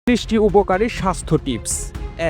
30টি উপকারী স্বাস্থ্য টিপস।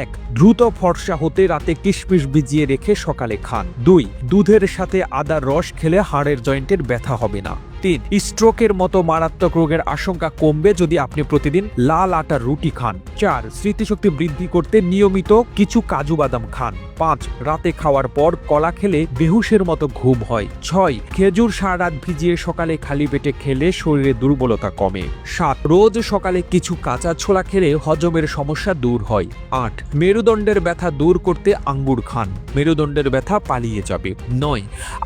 1. দ্রুত ফর্সা হতে রাতে কিশমিশ ভিজিয়ে রেখে সকালে খান। 2. দুধের সাথে আদার রস খেলে হাড়ের জয়েন্টের ব্যথা হবে না। 3. স্ট্রোকের মতো মারাত্মক রোগের আশঙ্কা কমবে যদি আপনি প্রতিদিন লাল আটার রুটি খান। 4. স্মৃতিশক্তি বৃদ্ধি করতে নিয়মিত কিছু কাজু বাদাম খান। 5. রাতে খাওয়ার পর কলা খেলে বেহুশের মতো ঘুম হয়। 6. খেজুর সারা রাত ভিজিয়ে সকালে খালি পেটে খেলে শরীরে দুর্বলতা কমে। 7. রোজ সকালে কিছু কাঁচা ছোলা খেলে হজমের সমস্যা দূর হয়। 8. মেরুদণ্ডের ব্যথা দূর করতে আঙ্গুর খান, মেরুদণ্ডের ব্যথা পালিয়ে যাবে। 9.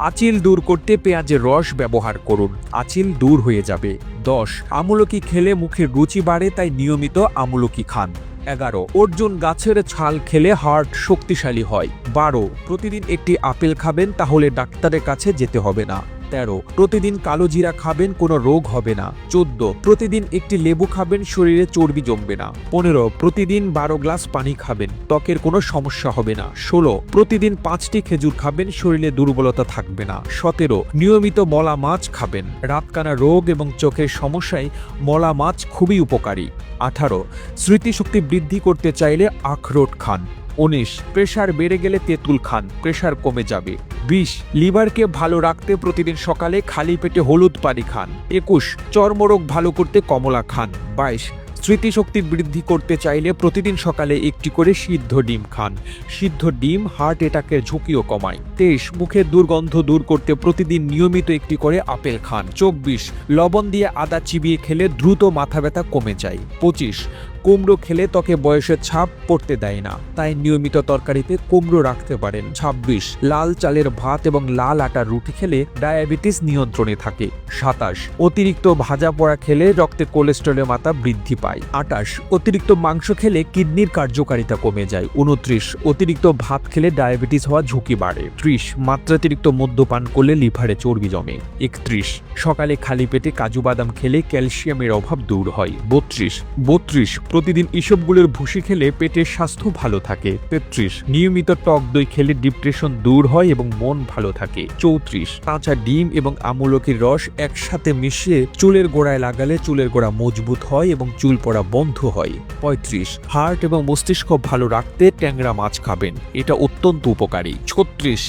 আঁচিল দূর করতে পেঁয়াজের রস ব্যবহার করুন, আঁচিল দূর হয়ে যাবে। 10. আমলকি খেলে মুখের রুচি বাড়ে, তাই নিয়মিত আমলকি খান। 11. অর্জুন গাছের ছাল খেলে হার্ট শক্তিশালী হয়। 12. প্রতিদিন একটি আপেল খাবেন, তাহলে ডাক্তারের কাছে যেতে হবে না। 13. প্রতিদিন কালো জিরা খাবেন, কোনো রোগ হবে না। 14. প্রতিদিন একটি লেবু খাবেন, শরীরে চর্বি জমবে না। 15. প্রতিদিন 12 গ্লাস পানি খাবেন, ত্বকের কোনো সমস্যা হবে না। 16. প্রতিদিন 5টি খেজুর খাবেন, শরীরে দুর্বলতা থাকবে না। 17. নিয়মিত মলা মাছ খাবেন, রাতকানা রোগ এবং চোখের সমস্যায় মলা মাছ খুবই উপকারী। 18. স্মৃতিশক্তি বৃদ্ধি করতে চাইলে আখরোট খান। 19. প্রেশার বেড়ে গেলে তেঁতুল খান, প্রেশার কমে যাবে। 20. লিভারকে ভালো রাখতে প্রতিদিন সকালে খালি পেটে হলুদ পানি খান। 21. চর্মরোগ ভালো করতে কমলা খান। 22. স্মৃতিশক্তি বৃদ্ধি করতে চাইলে প্রতিদিন সকালে একটি করে সিদ্ধ ডিম খান, সিদ্ধ ডিম হার্ট অ্যাটাকের ঝুঁকিও কমায়। 23. মুখের দুর্গন্ধ দূর করতে প্রতিদিন নিয়মিত একটি করে আপেল খান। 24. লবণ দিয়ে আদা চিবিয়ে খেলে দ্রুত মাথা ব্যথা কমে যায়। 25. কুমড়ো খেলে ত্বকে বয়সের ছাপ পড়তে দেয় না, তাই নিয়মিত তরকারিতে কুমড়ো রাখতে পারেন। 26. লাল চালের ভাত এবং লাল আটার রুটি খেলে ডায়াবেটিস নিয়ন্ত্রণে থাকে। 27. অতিরিক্ত ভাজা পোড়া খেলে রক্তে কোলেস্টেরলের মাত্রা বৃদ্ধি পায়। 28. অতিরিক্ত মাংস খেলে কিডনির কার্যকারিতা কমে যায়। 29. অতিরিক্ত ভাত খেলে ডায়াবেটিস হওয়ার ঝুঁকি বাড়ে। 30. মাত্রাতিরিক্ত মদ্যপান করলে লিভারে চর্বি জমে। 31. সকালে খালি পেটে কাজু বাদাম খেলে ক্যালসিয়ামের অভাব দূর হয়। 32. প্রতিদিন ইসবগুলের ভুসি খেলে পেটের স্বাস্থ্য ভালো থাকে। 33. নিয়মিত টক দই খেলে ডিপ্রেশন দূর হয় এবং মন ভালো থাকে। 34. কাঁচা ডিম এবং আমলকির রস একসাথে মিশিয়ে চুলের গোড়ায় লাগালে চুলের গোড়া মজবুত হয় এবং চুল পড়া বন্ধ হয়। 35. হার্ট এবং মস্তিষ্ক ভালো রাখতে ট্যাংরা মাছ খাবেন, এটা অত্যন্ত উপকারী। 36.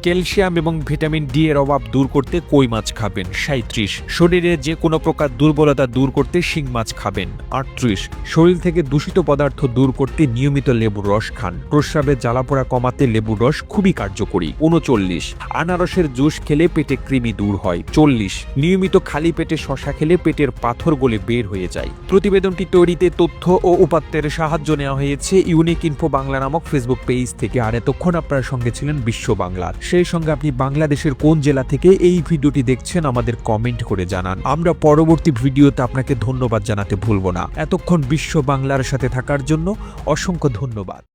ক্যালসিয়াম এবং ভিটামিন ডি এর অভাব দূর করতে কই মাছ খাবেন। 37. শরীরে যে কোনো প্রকার দুর্বলতা দূর করতে শিং মাছ খাবেন। 38. শরীর থেকে দূষিত পদার্থ দূর করতে নিয়মিত লেবুর রস খান, প্রস্রাবের জ্বালাপোড়া কমাতে লেবুর রস খুবই কার্যকরী। 39. আনারসের জুস খেলে পেটে কৃমি দূর হয়। 40. নিয়মিত খালি পেটে শশা খেলে পেটের পাথর গলে বের হয়ে যায়। প্রতিবেদনটি তৈরিতে তথ্য ও উপাত্তের সাহায্য নেওয়া হয়েছে ইউনিক ইনফো বাংলা নামক ফেসবুক পেজ থেকে। আর এতক্ষণ আপনার সঙ্গে ছিলেন বিশ্ব বাংলার। সেই সঙ্গে আপনি বাংলাদেশের কোন জেলা থেকে এই ভিডিওটি দেখছেন আমাদের কমেন্ট করে জানান, আমরা পরবর্তী ভিডিওতে আপনাকে ধন্যবাদ জানাতে ভুলব না। এতক্ষণ বিশ্ব বাংলার সাথে থাকার জন্য অসংখ্য ধন্যবাদ।